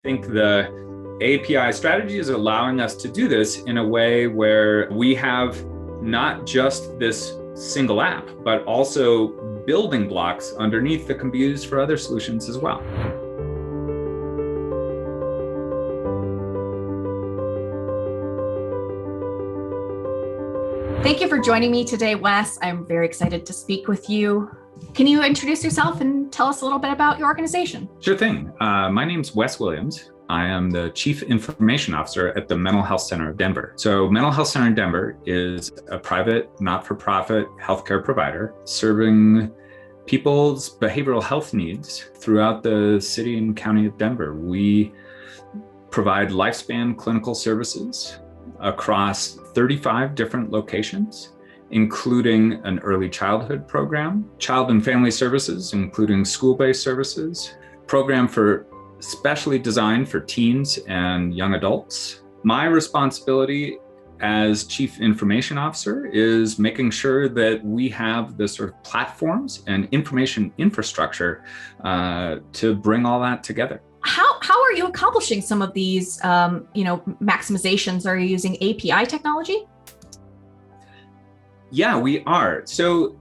think the API strategy is allowing us to do this in a way where we have not just this single app, but also building blocks underneath that can be used for other solutions as well. Thank you for joining me today, Wes. I'm very excited to speak with you. Can you introduce yourself and tell us a little bit about your organization? Sure thing. My name's Wes Williams. I am the Chief Information Officer at the Mental Health Center of Denver. So Mental Health Center in Denver is a private, not-for-profit healthcare provider serving people's behavioral health needs throughout the city and county of Denver. We provide lifespan clinical services across 35 different locations, including an early childhood program, child and family services, including school-based services, program specially designed for teens and young adults. My responsibility as Chief Information Officer is making sure that we have the sort of platforms and information infrastructure to bring all that together. How are you accomplishing some of these maximizations? Are you using API technology? Yeah, we are. So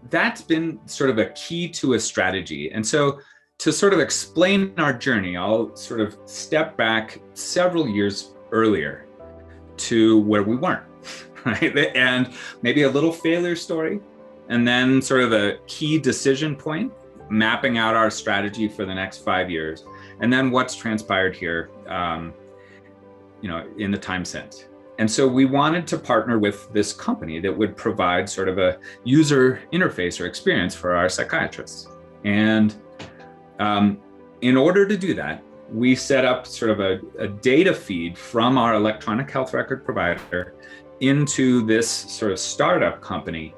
that's been sort of a key to a strategy. And so to sort of explain our journey, I'll sort of step back several years earlier to where we weren't, right? And maybe a little failure story, and then sort of a key decision point, mapping out our strategy for the next 5 years, and then what's transpired here, in the time since. And so we wanted to partner with this company that would provide sort of a user interface or experience for our psychiatrists. And in order to do that, we set up sort of a data feed from our electronic health record provider into this sort of startup company.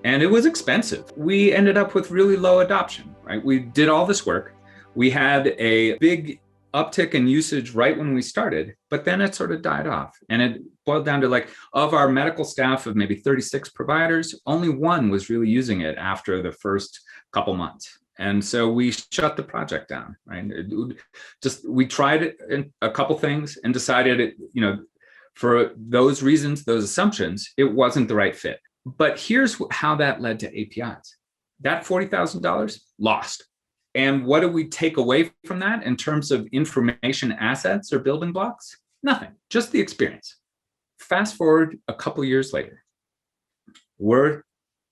And it was expensive. We ended up with really low adoption, right? We did all this work. We had a big uptick in usage right when we started, but then it sort of died off. And it boiled down to of our medical staff of maybe 36 providers, only one was really using it after the first couple months. And so we shut the project down, right? We tried a couple things and decided for those reasons, those assumptions, it wasn't the right fit. But here's how that led to APIs. That $40,000 lost. And what do we take away from that in terms of information assets or building blocks? Nothing, just the experience. Fast forward a couple years later, we're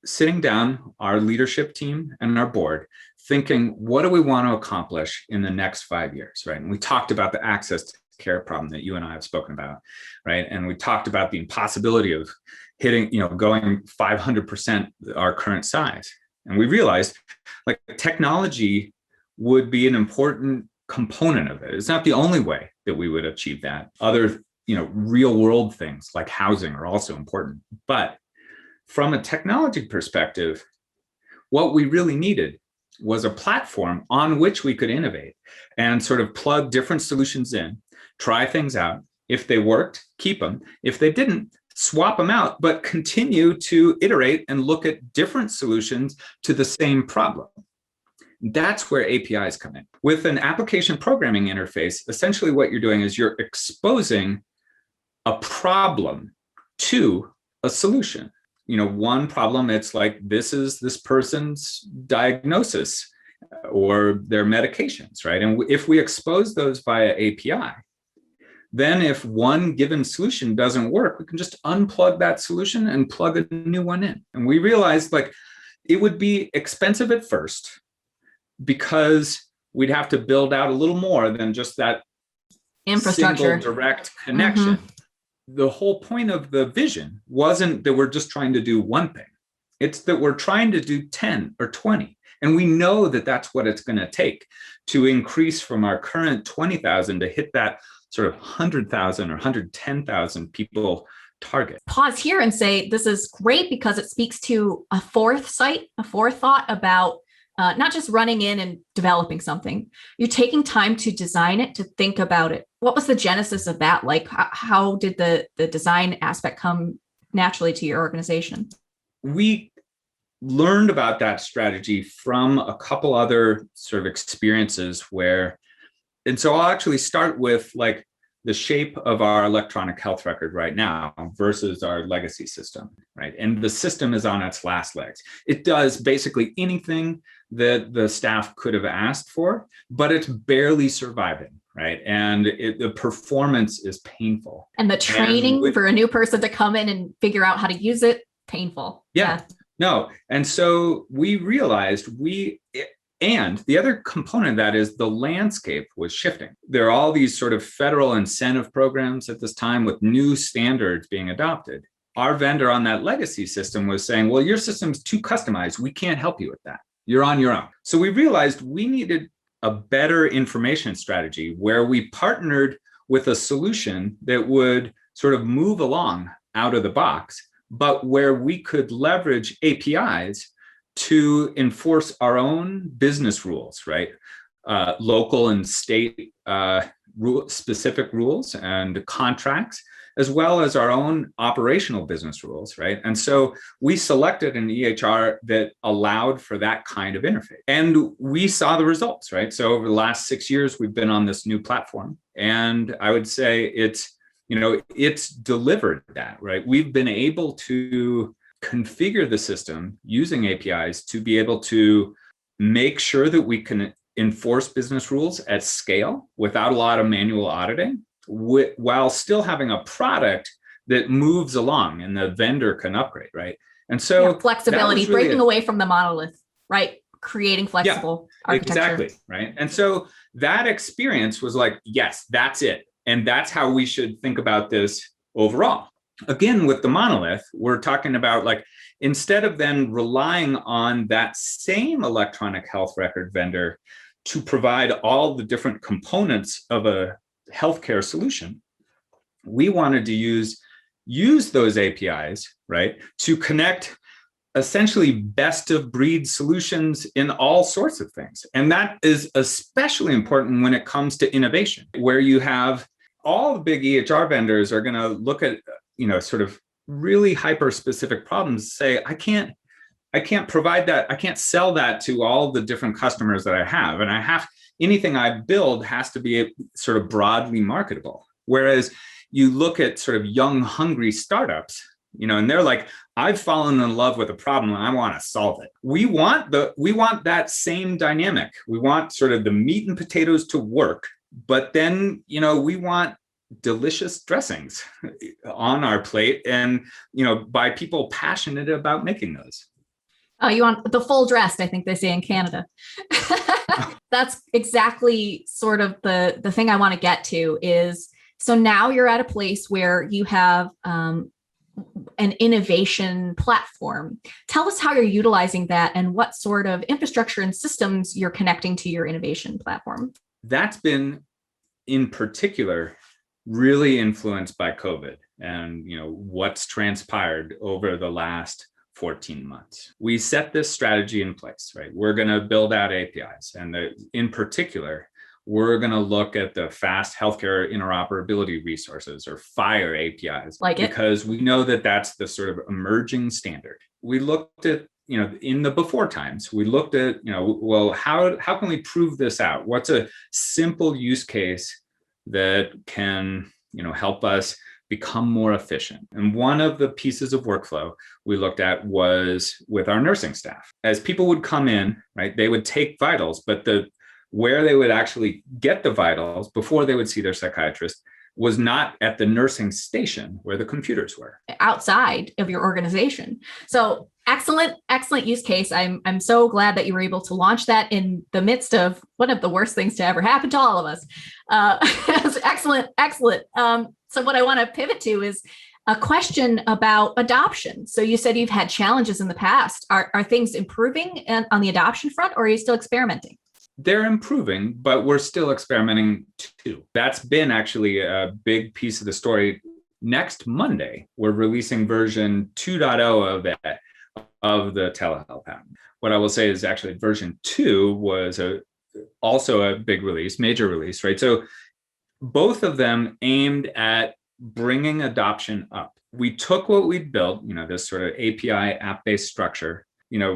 sitting down, our leadership team and our board, thinking, what do we want to accomplish in the next 5 years, right? And we talked about the access to care problem that you and I have spoken about, right? And we talked about the impossibility of hitting, going 500% our current size. And we realized technology would be an important component of it. It's not the only way that we would achieve that. Other, real world things like housing are also important. But from a technology perspective, what we really needed was a platform on which we could innovate and sort of plug different solutions in, try things out. If they worked, keep them. If they didn't, swap them out, but continue to iterate and look at different solutions to the same problem. That's where APIs come in. With an application programming interface, essentially what you're doing is you're exposing a problem to a solution. One problem, it's this is this person's diagnosis or their medications, right? And if we expose those via API, then if one given solution doesn't work, we can just unplug that solution and plug a new one in. And we realized it would be expensive at first because we'd have to build out a little more than just that infrastructure, single direct connection. Mm-hmm. The whole point of the vision wasn't that we're just trying to do one thing. It's that we're trying to do 10 or 20. And we know that that's what it's going to take to increase from our current 20,000 to hit that sort of 100,000 or 110,000 people target. Pause here and say, this is great because it speaks to a forethought about not just running in and developing something. You're taking time to design it, to think about it. What was the genesis of that? How did the design aspect come naturally to your organization? We learned about that strategy from a couple other sort of experiences where And so I'll actually start with like the shape of our electronic health record right now versus our legacy system, right? And the system is on its last legs. It does basically anything that the staff could have asked for, but it's barely surviving, right? And the performance is painful. And the training for a new person to come in and figure out how to use it, painful. Yeah. No. And so we realized and the other component of that is the landscape was shifting. There are all these sort of federal incentive programs at this time with new standards being adopted. Our vendor on that legacy system was saying, well, your system's too customized. We can't help you with that. You're on your own. So we realized we needed a better information strategy where we partnered with a solution that would sort of move along out of the box, but where we could leverage APIs to enforce our own business rules, right? Local and state specific rules and contracts, as well as our own operational business rules, right? And so we selected an EHR that allowed for that kind of interface. And we saw the results, right? So over the last 6 years, we've been on this new platform. And I would say it's delivered that, right? We've been able to configure the system using APIs to be able to make sure that we can enforce business rules at scale without a lot of manual auditing, while still having a product that moves along and the vendor can upgrade, right? And so flexibility, really breaking away from the monolith, right? Creating flexible architecture. Exactly, right? And so that experience was like, yes, that's it. And that's how we should think about this overall. Again, with the monolith, we're talking about like, instead of then relying on that same electronic health record vendor to provide all the different components of a healthcare solution, we wanted to use those APIs, right, to connect essentially best of breed solutions in all sorts of things. And that is especially important when it comes to innovation, where you have all the big EHR vendors are going to look at, sort of really hyper specific problems, say, I can't provide that. I can't sell that to all the different customers that I have. And anything I build has to be sort of broadly marketable. Whereas you look at sort of young, hungry startups, and they're like, I've fallen in love with a problem and I want to solve it. We want that same dynamic. We want sort of the meat and potatoes to work, but then, we want delicious dressings on our plate and, by people passionate about making those. Oh, you want the full dressed, I think they say in Canada. That's exactly sort of the thing I want to get to is, so now you're at a place where you have an innovation platform. Tell us how you're utilizing that and what sort of infrastructure and systems you're connecting to your innovation platform. That's been, in particular, really influenced by COVID and what's transpired over the last 14 months. We set this strategy in place, right? We're going to build out APIs, and in particular, we're going to look at the fast healthcare interoperability resources, or FHIR APIs, because we know that that's the sort of emerging standard. We looked at, in the before times, we looked at, well, how can we prove this out? What's a simple use case that can, help us become more efficient? And one of the pieces of workflow we looked at was with our nursing staff. As people would come in, right, they would take vitals, but where they would actually get the vitals before they would see their psychiatrist was not at the nursing station where the computers were. Outside of your organization. So excellent use case. I'm so glad that you were able to launch that in the midst of one of the worst things to ever happen to all of us. Excellent. So what I want to pivot to is a question about adoption. So you said you've had challenges in the past. Are things improving on the adoption front, or are you still experimenting? They're improving, but we're still experimenting too. That's been actually a big piece of the story. Next Monday, we're releasing version 2.0 of the telehealth app. What I will say is actually version 2 was also a big release, major release, right? So both of them aimed at bringing adoption up. We took what we'd built, this sort of API app-based structure.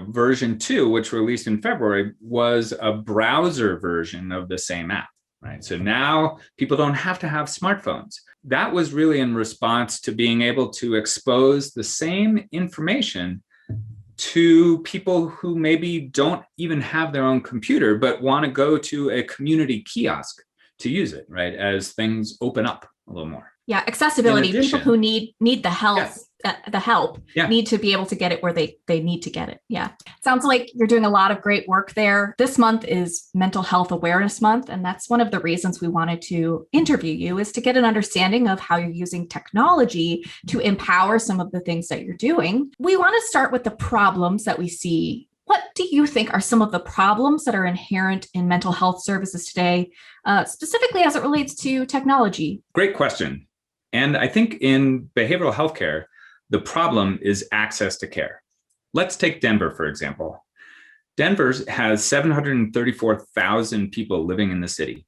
Version 2, which released in February, was a browser version of the same app, right? So now people don't have to have smartphones. That was really in response to being able to expose the same information to people who maybe don't even have their own computer, but want to go to a community kiosk to use it, right? As things open up a little more. Yeah, accessibility. People who need the help, yeah. need to be able to get it where they need to get it. Yeah. Sounds like you're doing a lot of great work there. This month is Mental Health Awareness Month, and that's one of the reasons we wanted to interview you, is to get an understanding of how you're using technology to empower some of the things that you're doing. We want to start with the problems that we see. What do you think are some of the problems that are inherent in mental health services today, specifically as it relates to technology? Great question. And I think in behavioral healthcare, the problem is access to care. Let's take Denver, for example. Denver has 734,000 people living in the city.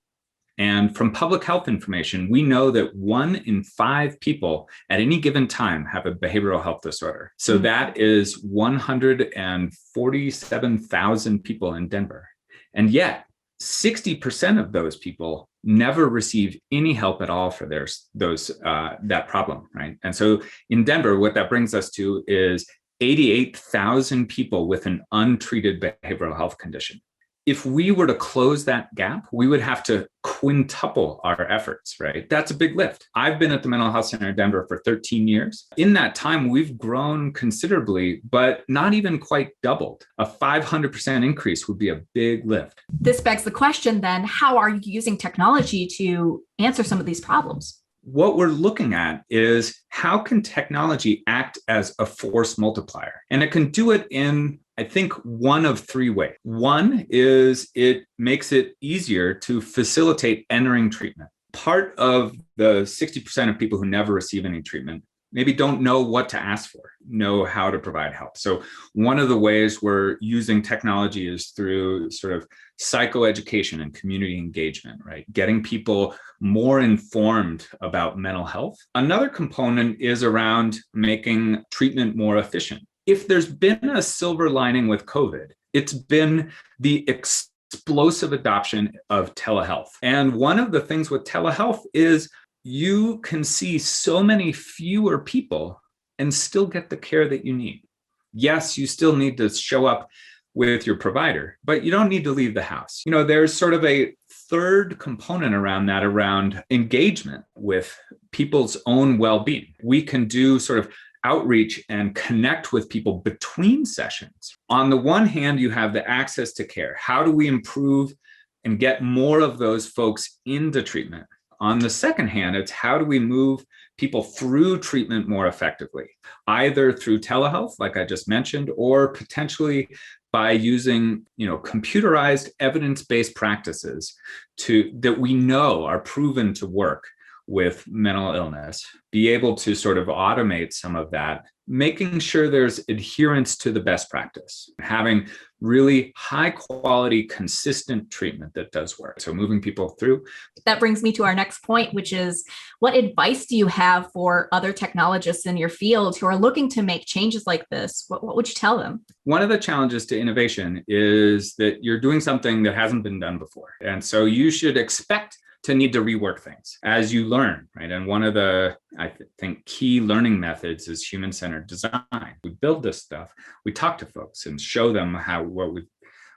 And from public health information, we know that 1 in 5 people at any given time have a behavioral health disorder. So that is 147,000 people in Denver. And yet, 60% of those people never receive any help at all for that problem, right? And so in Denver, what that brings us to is 88,000 people with an untreated behavioral health condition. If we were to close that gap, we would have to quintuple our efforts, right? That's a big lift. I've been at the Mental Health Center in Denver for 13 years. In that time, we've grown considerably, but not even quite doubled. A 500% increase would be a big lift. This begs the question then, how are you using technology to answer some of these problems? What we're looking at is how can technology act as a force multiplier? And it can do it in, I think, one of 3 ways. One is it makes it easier to facilitate entering treatment. Part of the 60% of people who never receive any treatment maybe don't know what to ask for, know how to provide help. So one of the ways we're using technology is through sort of psychoeducation and community engagement, right? Getting people more informed about mental health. Another component is around making treatment more efficient. If there's been a silver lining with COVID, it's been the explosive adoption of telehealth. And one of the things with telehealth is you can see so many fewer people and still get the care that you need. Yes, you still need to show up with your provider, but you don't need to leave the house. You know, there's sort of a third component around that, around engagement with people's own well-being. We can do sort of outreach and connect with people between sessions. On the one hand, you have the access to care. How do we improve and get more of those folks into treatment? On the second hand, it's how do we move people through treatment more effectively, either through telehealth, like I just mentioned, or potentially by using, computerized evidence-based practices that we know are proven to work with mental illness, be able to sort of automate some of that, making sure there's adherence to the best practice, having really high quality, consistent treatment that does work. So moving people through. That brings me to our next point, which is, what advice do you have for other technologists in your field who are looking to make changes like this? What would you tell them? One of the challenges to innovation is that you're doing something that hasn't been done before. And so you should expect to need to rework things as you learn, right? And one of the, I think, key learning methods is human-centered design. We build this stuff, we talk to folks and show them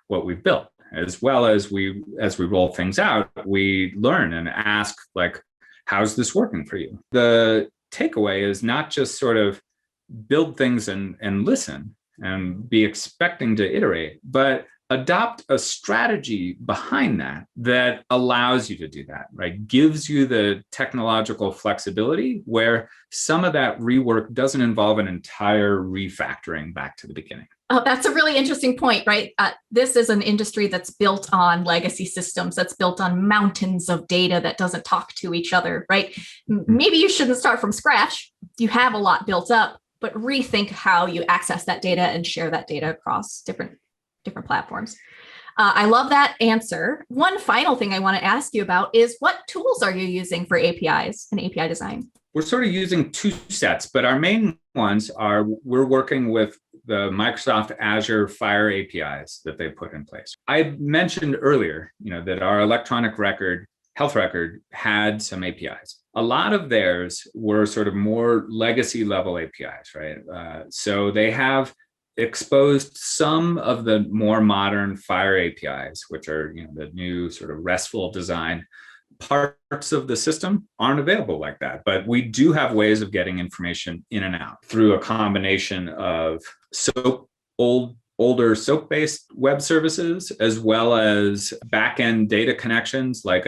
what we've built. As well as we roll things out, we learn and ask, like, how's this working for you? The takeaway is not just sort of build things and listen and be expecting to iterate, but adopt a strategy behind that allows you to do that, right? Gives you the technological flexibility where some of that rework doesn't involve an entire refactoring back to the beginning. Oh, that's a really interesting point, right? This is an industry that's built on legacy systems, that's built on mountains of data that doesn't talk to each other, right? Maybe you shouldn't start from scratch. You have a lot built up, but rethink how you access that data and share that data across different platforms. I love that answer. One final thing I want to ask you about is, what tools are you using for APIs and API design? We're sort of using 2 sets, but our main ones are, we're working with the Microsoft Azure Fire APIs that they put in place. I mentioned earlier, that our electronic record health record had some APIs. A lot of theirs were sort of more legacy level APIs, right? So they have exposed some of the more modern FHIR APIs, which are the new sort of RESTful design. Parts of the system aren't available like that, but we do have ways of getting information in and out through a combination of older SOAP-based web services, as well as back-end data connections like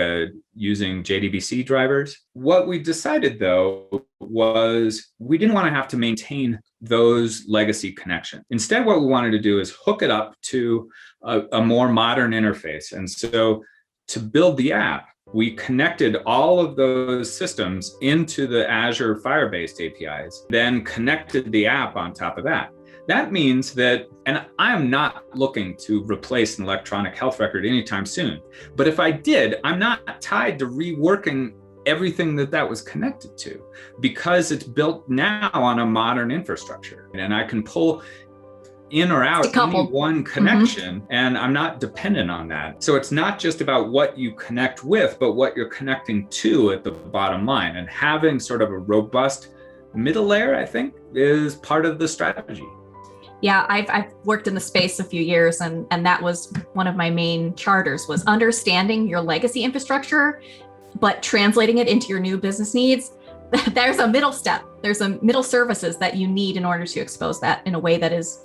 using JDBC drivers. What we decided, though, was we didn't want to have to maintain those legacy connections. Instead, what we wanted to do is hook it up to a more modern interface. And so to build the app, we connected all of those systems into the Azure FHIR-based APIs, then connected the app on top of that. That means that, and I am not looking to replace an electronic health record anytime soon, but if I did, I'm not tied to reworking everything that was connected to, because it's built now on a modern infrastructure. And I can pull in or out any one connection, and I'm not dependent on that. So it's not just about what you connect with, but what you're connecting to at the bottom line. And having sort of a robust middle layer, I think, is part of the strategy. Yeah, I've worked in the space a few years, and that was one of my main charters, was understanding your legacy infrastructure, but translating it into your new business needs. There's a middle step. There's a middle services that you need in order to expose that in a way that is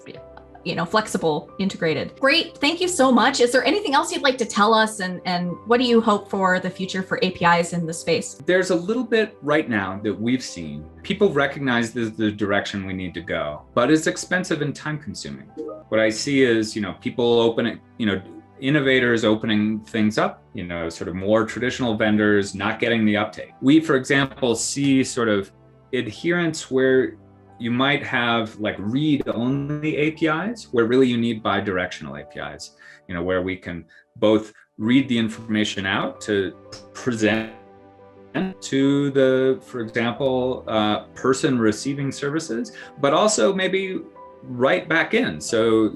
flexible, integrated. Great. Thank you so much. Is there anything else you'd like to tell us? And what do you hope for the future for APIs in the space? There's a little bit right now that we've seen. People recognize this is the direction we need to go, but it's expensive and time consuming. What I see is, people opening, innovators opening things up, sort of more traditional vendors not getting the uptake. We, for example, see sort of adherence where you might have like read-only APIs, where really you need bi-directional APIs, where we can both read the information out to present to the, for example, person receiving services, but also maybe write back in. So,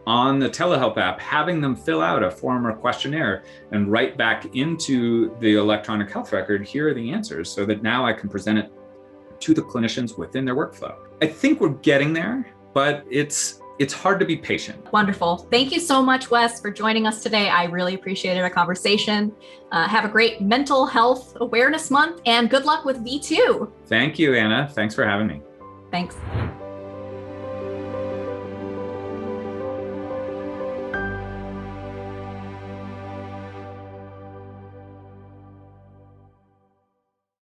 on the telehealth app, having them fill out a form or questionnaire and write back into the electronic health record, here are the answers, so that now I can present it to the clinicians within their workflow. I think we're getting there, but it's hard to be patient. Wonderful. Thank you so much, Wes, for joining us today. I really appreciated our conversation. Have a great Mental Health Awareness Month, and good luck with V2. Thank you, Anna. Thanks for having me. Thanks.